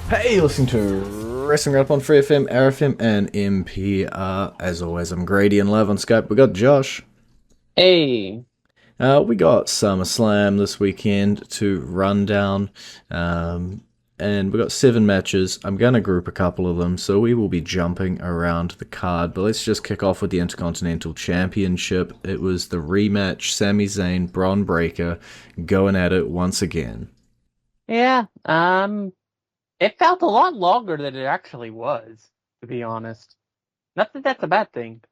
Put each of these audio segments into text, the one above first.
Hey, you're listening to Wrestling Roundup on FreeFM, ArrowFM, and MPR. As always, I'm Grady and live on Skype. We got Josh. Hey, We got Summerslam this weekend to run down. And we got 7 matches. I'm going to group a couple of them, so we will be jumping around the card. But let's just kick off with the Intercontinental Championship. It was the rematch, Sami Zayn, Braun Breaker, going at it once again. yeah, it felt a lot longer than it actually was, to be honest. Not that that's a bad thing.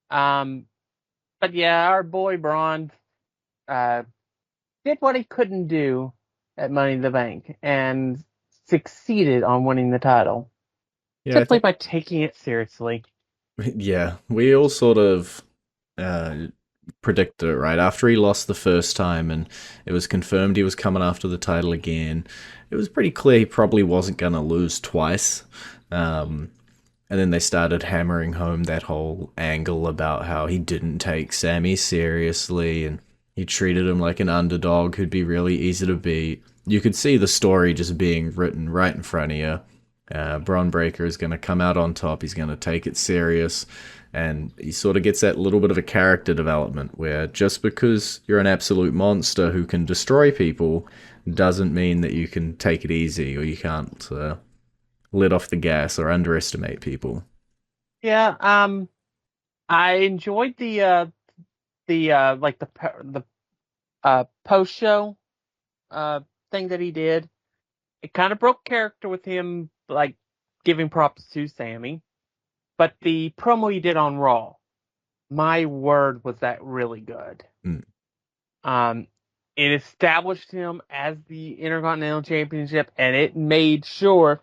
Um, but yeah, our boy Braun, uh, did what he couldn't do at Money in the Bank and succeeded on winning the title Yeah, I simply think. by taking it seriously. Yeah, we all sort of uh, predicted it, right? After he lost the first time and it was confirmed he was coming after the title again, it was pretty clear he probably wasn't going to lose twice. Um, and then they started hammering home that whole angle about how he didn't take Sammy seriously and he treated him like an underdog who'd be really easy to beat. You could see the story just being written right in front of you. Braun Breaker is going to come out on top. He's going to take it serious. And he sort of gets that little bit of a character development where just because you're an absolute monster who can destroy people doesn't mean that you can take it easy or you can't let off the gas or underestimate people. Yeah, I enjoyed the like the post show thing that he did. It kind of broke character with him, like giving props to Sammy. But the promo he did on Raw, my word, was that really good. Mm. Um, it established him as the Intercontinental Championship, and it made sure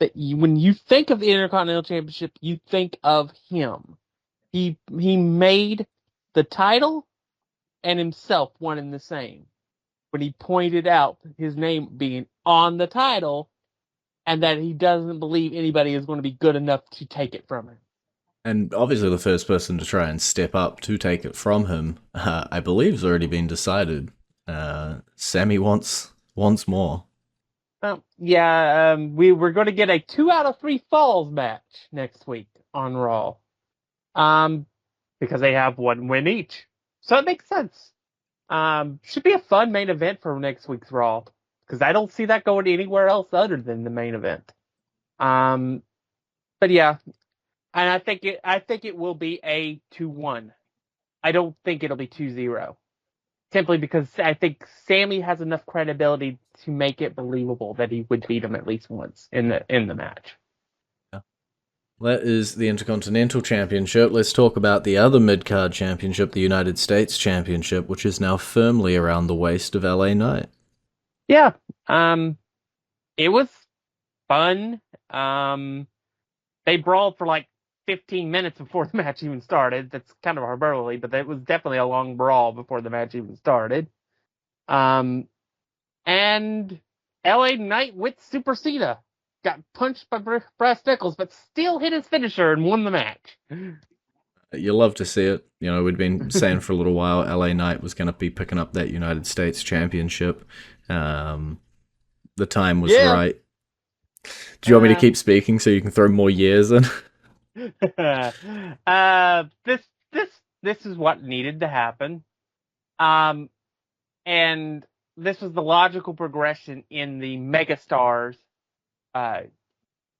that when you think of the Intercontinental Championship, you think of him. He made the title and himself one and the same. When he pointed out his name being on the title and that he doesn't believe anybody is going to be good enough to take it from him. And obviously, the first person to try and step up to take it from him, I believe, has already been decided. Sammy wants more. Yeah, we're going to get a 2 out of 3 falls match next week on Raw. Um, because they have 1 win each, so it makes sense. Should be a fun main event for next week's Raw because I don't see that going anywhere else other than the main event. Um, but yeah, and I think it will be a 2-1. I don't think it'll be 2-0. Simply because I think Sammy has enough credibility to make it believable that he would beat him at least once in the match. That is the Intercontinental Championship. Let's talk about the other mid card championship, the United States Championship, which is now firmly around the waist of LA Knight. Yeah, um, it was fun. Um, they brawled for like 15 minutes before the match even started. That's kind of hyperbole, but it was definitely a long brawl before the match even started. Um, and LA Knight with Super Cena got punched by Brass Knuckles, but still hit his finisher and won the match. You love to see it. You know, we'd been saying for a little while LA Knight was going to be picking up that United States Championship. Um, the time was Yeah. right. Do you want me to keep speaking so you can throw more years in? This this this is what needed to happen. Um, and this was the logical progression in the Megastars uh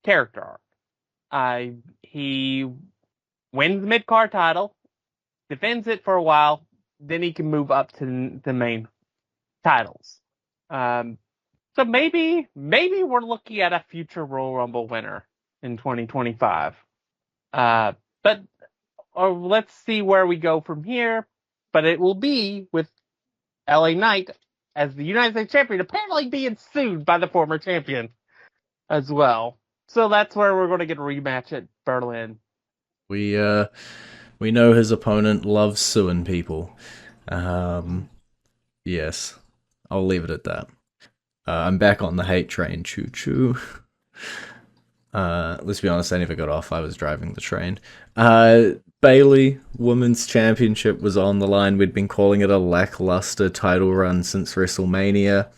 character arc. He wins the mid card title, defends it for a while, then he can move up to the main titles. Um, so maybe we're looking at a future Royal Rumble winner in 2025. Uh, but or let's see where we go from here. But it will be with LA Knight as the United States champion, apparently being sued by the former champion as well. So that's where we're going to get a rematch at Berlin. We we know his opponent loves suing people. Um, yes, I'll leave it at that. I'm back on the hate train. Choo choo. Let's be honest, I never got off. I was driving the train. Bailey Women's Championship was on the line. We'd been calling it a lackluster title run since WrestleMania,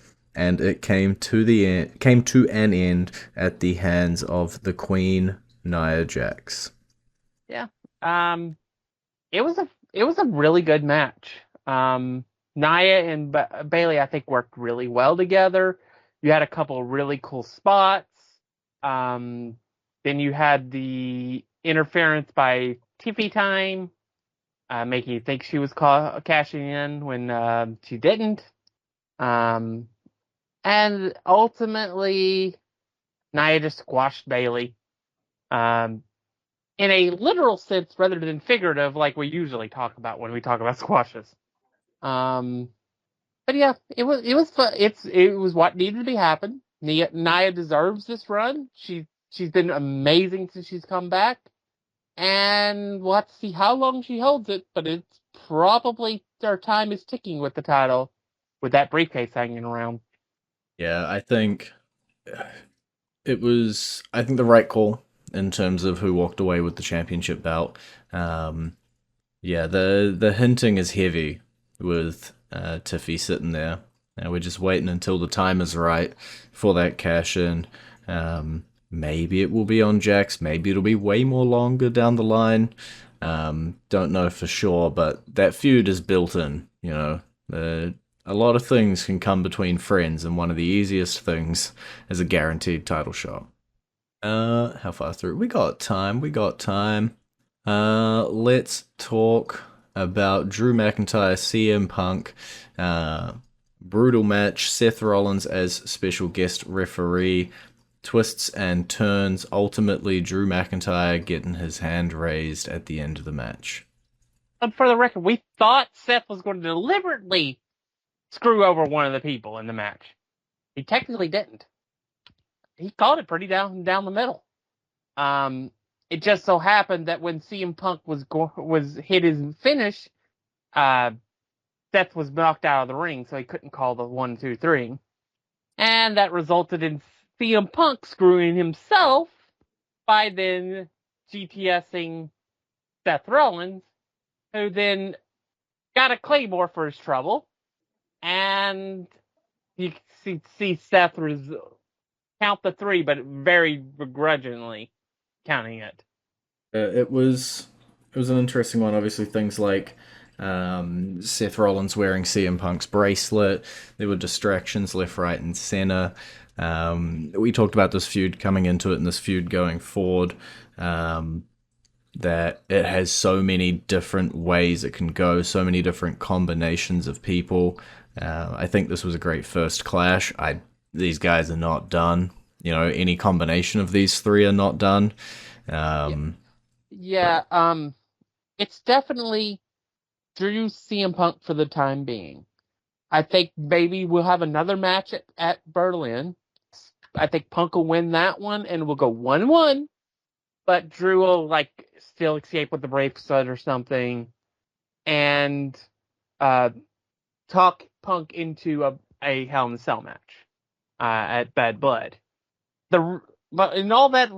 and it came to an end at the hands of the Queen Nia Jax. Yeah. Um, it was a really good match. Nia and Bailey, I think, worked really well together. You had a couple of really cool spots. Um, then you had the interference by Tiffy Time, making you think she was cashing in when she didn't. Um, and ultimately, Nia just squashed Bailey. Um, in a literal sense rather than figurative, like we usually talk about when we talk about squashes. Um, but yeah, it was fun. It was what needed to be happen. Nia deserves this run. She's been amazing since she's come back, and we'll have to see how long she holds it. But it's probably her time is ticking with the title, with that briefcase hanging around. Yeah, I think it was, I think, the right call in terms of who walked away with the championship belt. Um, yeah, the hinting is heavy with Tiffy sitting there. And we're just waiting until the time is right for that cash in. Maybe it will be on Jax. Maybe it'll be way more longer down the line. Don't know for sure, but that feud is built in. You know, a lot of things can come between friends, and one of the easiest things is a guaranteed title shot. How far through? We got time. We got time. Let's talk about Drew McIntyre, CM Punk. Brutal match. Seth Rollins as special guest referee. Twists and turns. Ultimately, Drew McIntyre getting his hand raised at the end of the match. And for the record, we thought Seth was going to deliberately screw over one of the people in the match. He technically didn't. He called it pretty down the middle. It just so happened that when CM Punk was hit his finish, Seth was knocked out of the ring, so he couldn't call the 1, 2, 3, and that resulted in CM Punk screwing himself by then GTSing Seth Rollins, who then got a Claymore for his trouble, and you see Seth count the 3, but very begrudgingly counting it. It was an interesting one. Obviously, things like Seth Rollins wearing CM Punk's bracelet. There were distractions left, right, and center. We talked about this feud coming into it and this feud going forward. That it has so many different ways it can go, so many different combinations of people. I think this was a great first clash. These guys are not done. You know, any combination of these three are not done. Yeah, it's definitely Drew CM Punk for the time being. I think maybe we'll have another match at Berlin. I think Punk will win that one and we'll go 1-1, but Drew will still escape with the bracelet or something and talk Punk into a Hell in a Cell match at Bad Blood. But in all that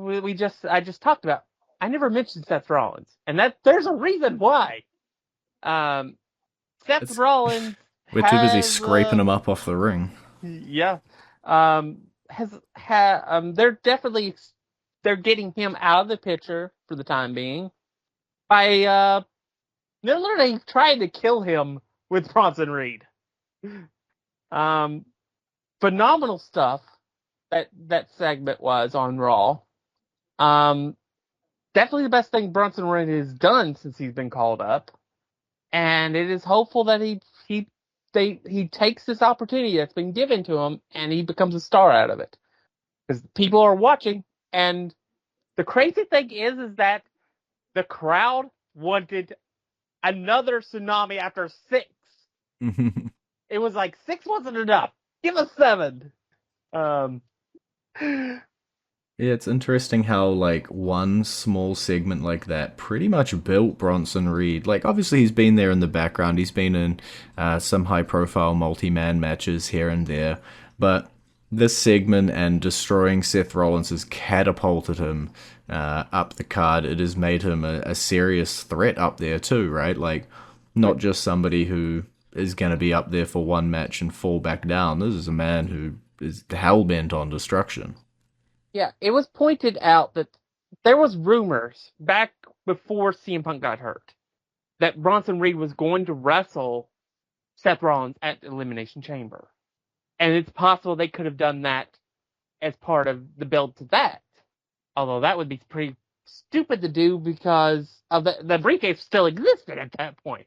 I just talked about, I never mentioned Seth Rollins, and there's a reason why. Seth Rollins We're too busy has scraping him up off the ring. yeah, they're getting him out of the picture for the time being by they're literally trying to kill him with Bronson Reed. Phenomenal stuff that segment was on Raw. Definitely the best thing Bronson Reed has done since he's been called up, and it is hopeful that he takes this opportunity that's been given to him and he becomes a star out of it because people are watching. And the crazy thing is that the crowd wanted another tsunami after 6. It was like 6 wasn't enough. Give us 7. Yeah, it's interesting how one small segment like that pretty much built Bronson Reed. Like obviously he's been there in the background. He's been in some high-profile multi-man matches here and there, but this segment and destroying Seth Rollins has catapulted him up the card. It has made him a serious threat up there too, right? Like not just somebody who is going to be up there for one match and fall back down. This is a man who is hell bent on destruction. Yeah, it was pointed out that there was rumors back before CM Punk got hurt that Bronson Reed was going to wrestle Seth Rollins at Elimination Chamber. And it's possible they could have done that as part of the build to that. Although that would be pretty stupid to do because of the briefcase still existed at that point.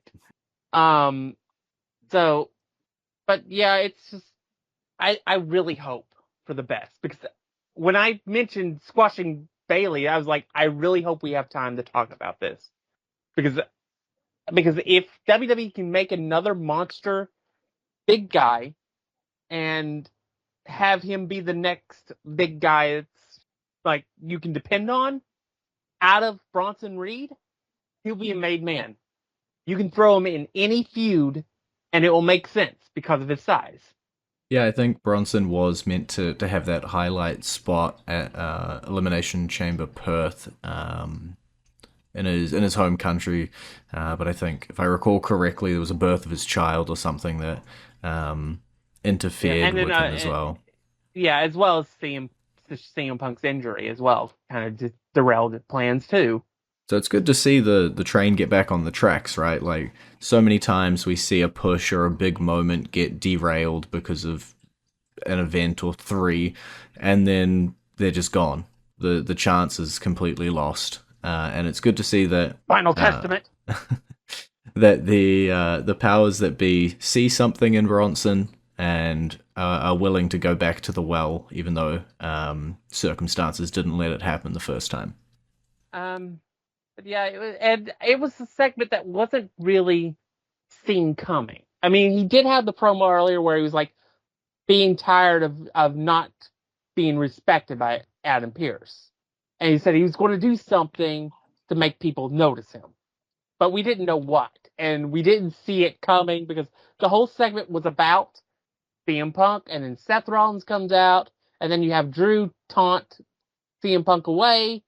So, but yeah, it's just, I really hope for the best, because when I mentioned squashing Bayley, I was like, I really hope we have time to talk about this, because if WWE can make another monster big guy and have him be the next big guy that's like you can depend on out of Bronson Reed, he'll be a made man. You can throw him in any feud and it will make sense because of his size. Yeah, I think Bronson was meant to have that highlight spot at Elimination Chamber Perth in his home country, but I think, if I recall correctly, there was a birth of his child or something that interfered with him as well. Yeah, as well as CM Punk's injury as well, kind of just derailed plans too. So it's good to see the train get back on the tracks, right? Like, so many times we see a push or a big moment get derailed because of an event or three, and then they're just gone. The chance is completely lost. And it's good to see that Final Testament. that the powers that be see something in Bronson and are willing to go back to the well, even though circumstances didn't let it happen the first time. But yeah, it was a segment that wasn't really seen coming. I mean, he did have the promo earlier where he was like being tired of not being respected by Adam Pearce. And he said he was going to do something to make people notice him. But we didn't know what. And we didn't see it coming because the whole segment was about CM Punk, and then Seth Rollins comes out, and then you have Drew taunt CM Punk away,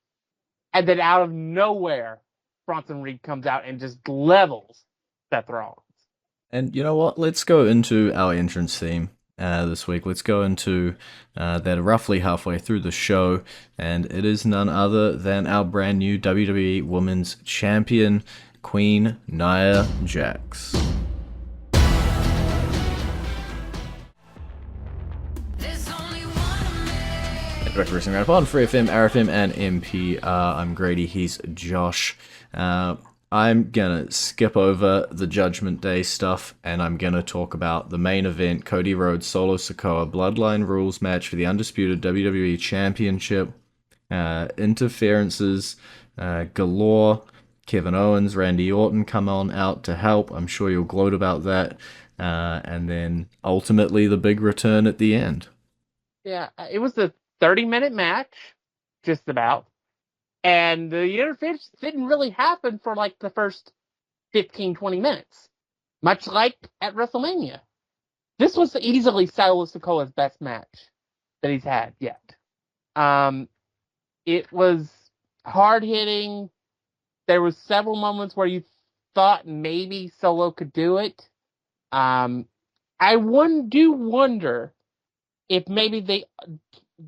and then out of nowhere, Bronson Reed comes out and just levels Seth Rollins. And you know what? Let's go into our entrance theme this week. Let's go into that roughly halfway through the show, and it is none other than our brand new WWE Women's Champion, Queen Nia Jax. Back Wrestling Roundup on FreeFM, ArrowFM, and MPR. I'm Grady, he's Josh. I'm gonna skip over the Judgment Day stuff, and I'm gonna talk about the main event, Cody Rhodes, Solo Sikoa, Bloodline rules match for the undisputed WWE Championship. Interferences galore. Kevin Owens, Randy Orton come on out to help. I'm sure you'll gloat about that. And then ultimately the big return at the end. Yeah, it was a 30-minute match, just about. And the interference didn't really happen for like the first 15, 20 minutes. Much like at WrestleMania. This was easily Solo Sikoa's best match that he's had yet. It was hard-hitting. There was several moments where you thought maybe Solo could do it. I do wonder if maybe they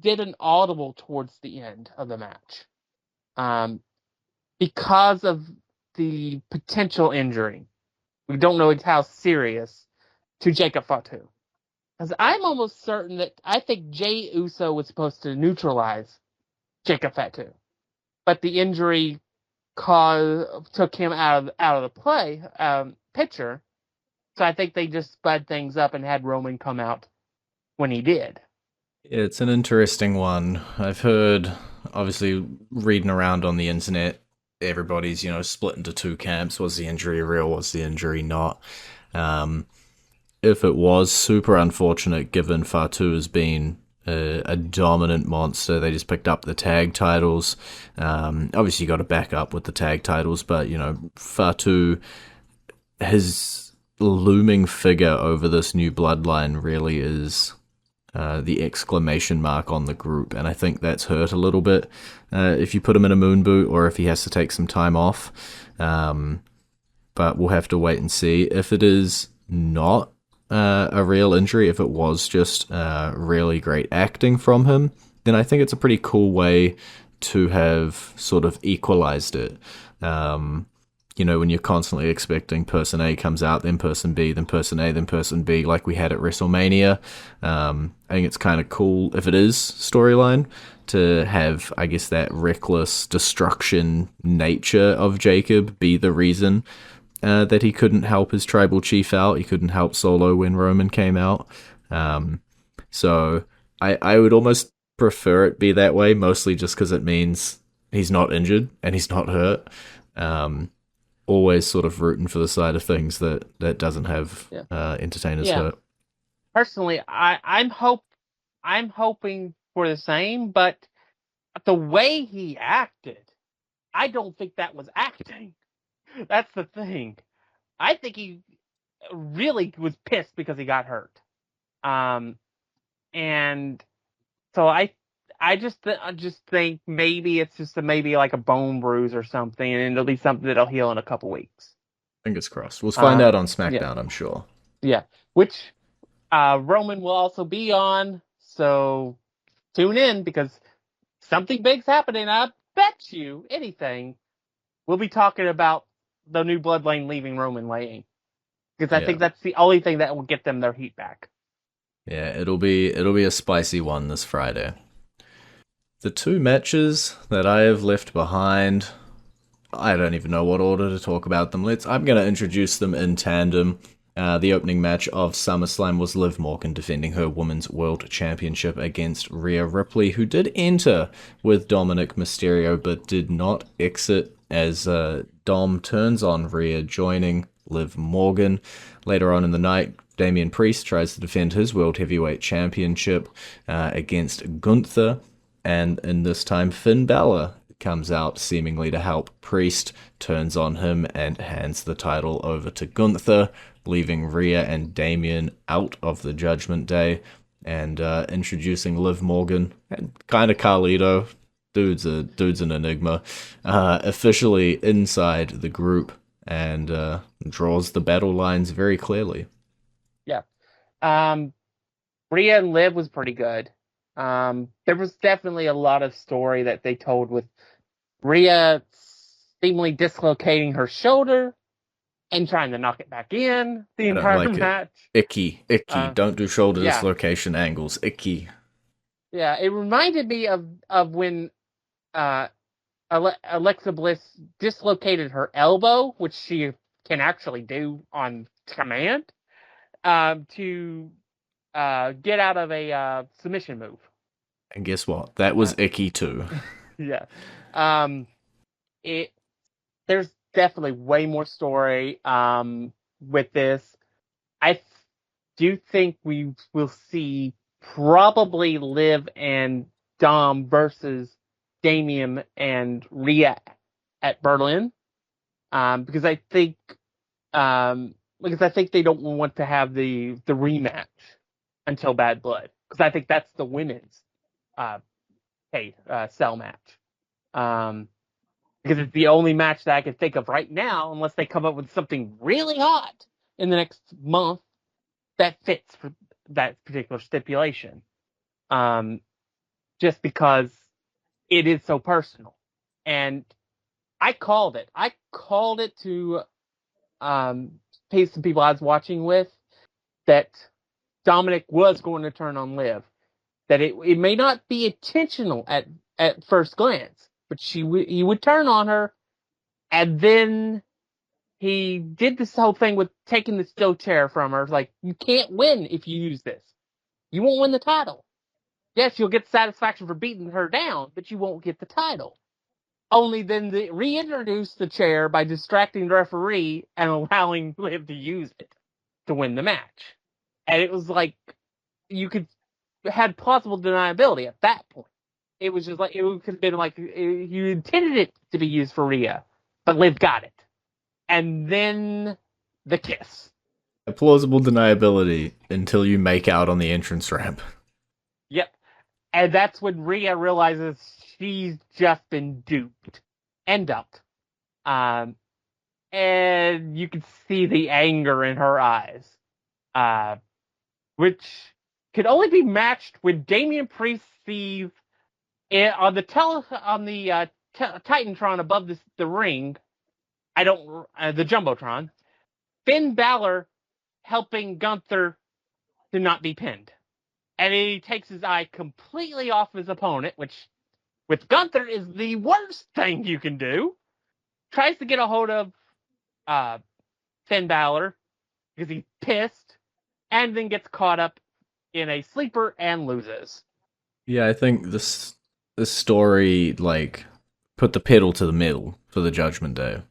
did an audible towards the end of the match. Because of the potential injury. We don't know how serious to Jacob Fatu. Because I'm almost certain that I think Jey Uso was supposed to neutralize Jacob Fatu. But the injury took him out of the picture. So I think they just sped things up and had Roman come out when he did. It's an interesting one. I've heard, obviously, reading around on the internet, everybody's, split into two camps. Was the injury real? Was the injury not? If it was, super unfortunate given Fatu has been a dominant monster. They just picked up the tag titles. Obviously, you got to back up with the tag titles, but, Fatu, his looming figure over this new bloodline really is the exclamation mark on the group, and I think that's hurt a little bit if you put him in a moon boot or if he has to take some time off. But we'll have to wait and see. If it is not a real injury, if it was just really great acting from him, then I think it's a pretty cool way to have sort of equalized it. Um, when you're constantly expecting person A comes out, then person B, then person A, then person B, like we had at WrestleMania. I think it's kind of cool if it is storyline to have, I guess, that reckless destruction nature of Jacob be the reason that he couldn't help his tribal chief out. He couldn't help Solo when Roman came out. Um, so I would almost prefer it be that way, mostly just because it means he's not injured and he's not hurt. Um, Always sort of rooting for the side of things that doesn't have Yeah. entertainers Yeah. hurt. Personally, I'm hoping for the same, but the way he acted, I don't think that was acting. That's the thing. I think he really was pissed because he got hurt. Um, and so I just think maybe it's just maybe like a bone bruise or something, and it'll be something that'll heal in a couple weeks. Fingers crossed. We'll find out on Yeah, SmackDown, I'm sure. yeah. Which Roman will also be on, so tune in because something big's happening. I bet you anything we'll be talking about the new Bloodline leaving Roman laying because I Yeah. think that's the only thing that will get them their heat back. Yeah, it'll be a spicy one this Friday. The two matches that I have left behind, I don't even know what order to talk about them. I'm going to introduce them in tandem. The opening match of SummerSlam was Liv Morgan defending her Women's World Championship against Rhea Ripley, who did enter with Dominic Mysterio but did not exit as Dom turns on Rhea, joining Liv Morgan. Later on in the night, Damien Priest tries to defend his World Heavyweight Championship against Gunther, and in this time, Finn Balor comes out seemingly to help. Priest turns on him and hands the title over to Gunther, leaving Rhea and Damien out of the Judgment Day, and introducing Liv Morgan and kind of Carlito. Dude's an enigma. Officially inside the group and draws the battle lines very clearly. Yeah. Rhea and Liv was pretty good. There was definitely a lot of story that they told with Rhea seemingly dislocating her shoulder and trying to knock it back in the I don't entire like it. match. Icky. Don't do shoulder Yeah, dislocation angles. Icky. yeah. It reminded me of when uh, Alexa Bliss dislocated her elbow, which she can actually do on command, to get out of a submission move. And guess what? That was icky too. Yeah. It there's definitely way more story with this. I do think we will see probably Liv and Dom versus Damien and Rhea at Berlin. Because I think they don't want to have the rematch until Bad Blood. Because I think that's the women's cell match. Because it's the only match that I can think of right now, unless they come up with something really hot in the next month that fits for that particular stipulation. Just because it is so personal. And I called it. I called it to some people I was watching with that Dominic was going to turn on Liv. That it may not be intentional at first glance, but he would turn on her, and then he did this whole thing with taking the steel chair from her. Like, you can't win if you use this. You won't win the title. Yes, you'll get satisfaction for beating her down, but you won't get the title. Only then they reintroduce the chair by distracting the referee and allowing Liv to use it to win the match. And it was like, you could had plausible deniability at that point. It was just like, it could have been like, you intended it to be used for Rhea, but Liv got it. And then the kiss. A plausible deniability until you make out on the entrance ramp. Yep. And that's when Rhea realizes she's just been duped and dumped. and you can see the anger in her eyes, uh, which could only be matched when Damien Priest sees it on the Titantron above the ring. I don't the jumbotron. Finn Balor helping Gunther to not be pinned, and he takes his eye completely off his opponent, which with Gunther is the worst thing you can do. Tries to get a hold of uh, Finn Balor because he's pissed, and then gets caught up in a sleeper and loses. Yeah, I think this story like put the pedal to the metal for the Judgment Day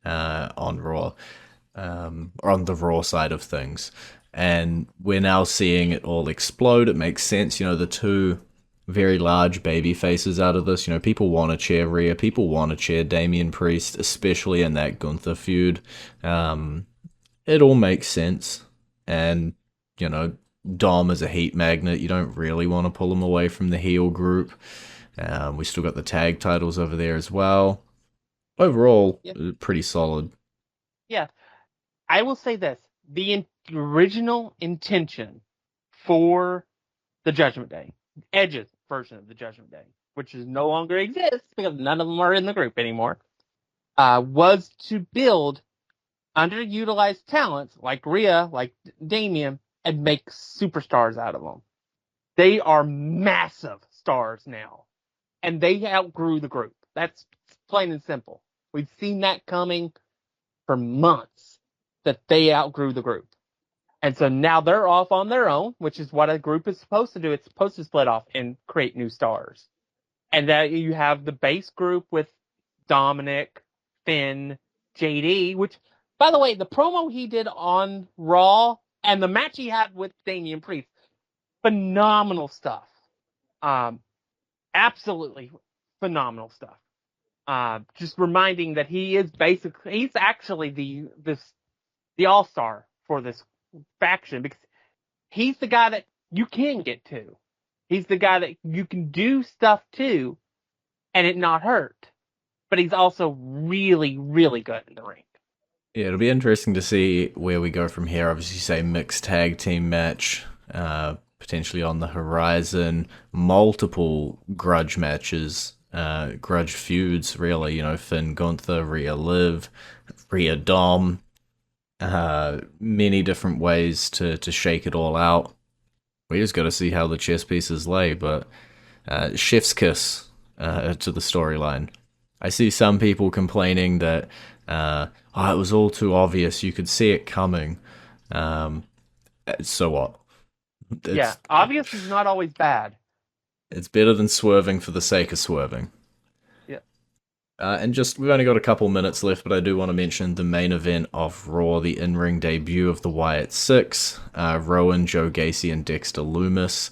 on Raw, or on the Raw side of things, and we're now seeing it all explode. It makes sense, the two very large baby faces out of this. People want to cheer Rhea, people want to cheer Damien Priest, especially in that Gunther feud. It all makes sense, and you know Dom is a heat magnet. You don't really want to pull him away from the heel group. We still got the tag titles over there as well. Overall, Yeah. pretty solid. Yeah, I will say this: original intention for the Judgment Day, Edge's version of the Judgment Day, which is no longer exists because none of them are in the group anymore, was to build underutilized talents like Rhea, like Damien, and make superstars out of them. They are massive stars now, and they outgrew the group. That's plain and simple. We've seen that coming for months, that they outgrew the group. And so now they're off on their own, which is what a group is supposed to do. It's supposed to split off and create new stars. And that you have the base group with Dominic, Finn, JD, which, by the way, the promo he did on Raw and the match he had with Damien Priest, phenomenal stuff. Um, Absolutely phenomenal stuff. Just reminding that he's actually the all-star for this faction, because he's the guy that you can get to. He's the guy that you can do stuff to and it not hurt. But he's also really, really good in the ring. Yeah, it'll be interesting to see where we go from here. Obviously, say mixed tag team match, potentially on the horizon. Multiple grudge matches, grudge feuds, really. Finn Gunther, Rhea Liv, Rhea Dom. Many different ways to shake it all out. We just got to see how the chess pieces lay, but chef's kiss to the storyline. I see some people complaining that it was all too obvious. You could see it coming. So what? Yeah, obvious is not always bad. It's better than swerving for the sake of swerving. Yeah. And we've only got a couple minutes left, but I do want to mention the main event of Raw, the in-ring debut of the Wyatt Six, Rowan, Joe Gacy, and Dexter Lumis,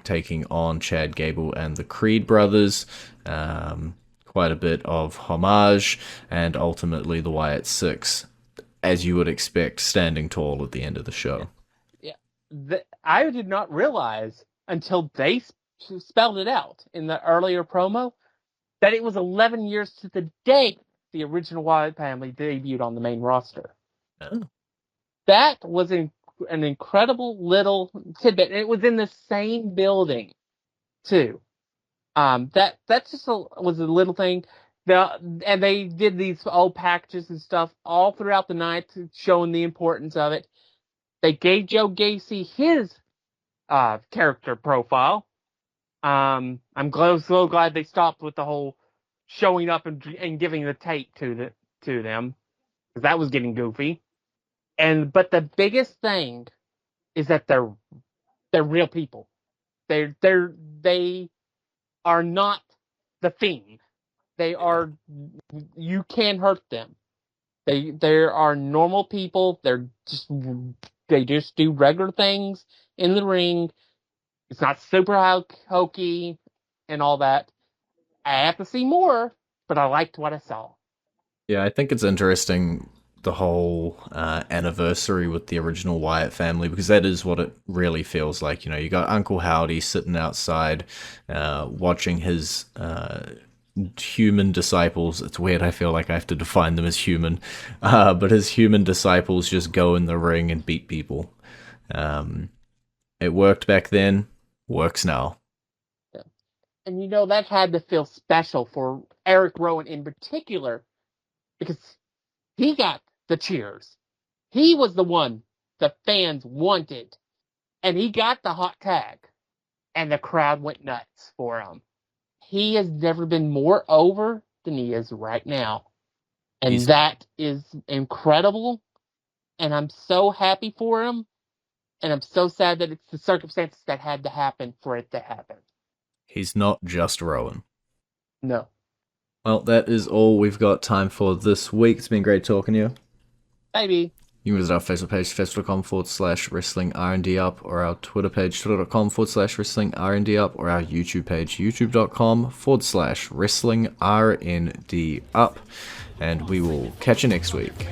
taking on Chad Gable and the Creed brothers. Quite a bit of homage, and ultimately the Wyatt Six, as you would expect, standing tall at the end of the show. Yeah. I did not realize until they spelled it out in the earlier promo that it was 11 years to the day the original Wyatt family debuted on the main roster. Oh. That was an incredible little tidbit. And it was in the same building, too. That just was a little thing. And they did these old packages and stuff all throughout the night, showing the importance of it. They gave Joe Gacy his character profile. I'm so glad they stopped with the whole showing up and giving the tape to them, because that was getting goofy. But the biggest thing is that they're real people. They are not the Fiend. They are. You can't hurt them. They are normal people. They just do regular things in the ring. It's not super hokey and all that. I have to see more, but I liked what I saw. Yeah, I think it's interesting, the whole anniversary with the original Wyatt family, because that is what it really feels like. You got Uncle Howdy sitting outside, watching his human disciples. It's weird, I feel like I have to define them as human. But his human disciples just go in the ring and beat people. It worked back then, works now. And that had to feel special for Eric Rowan in particular, because he got the cheers. He was the one the fans wanted. And he got the hot tag. And the crowd went nuts for him. He has never been more over than he is right now. And that is incredible. And I'm so happy for him. And I'm so sad that it's the circumstances that had to happen for it to happen. He's not just Rowan. No. Well, that is all we've got time for this week. It's been great talking to you. Maybe. You can visit our Facebook page, facebook.com/wrestling R&D up, or our Twitter page, twitter.com/wrestling R&D up, or our YouTube page, youtube.com/wrestling RND up. And we will catch you next week.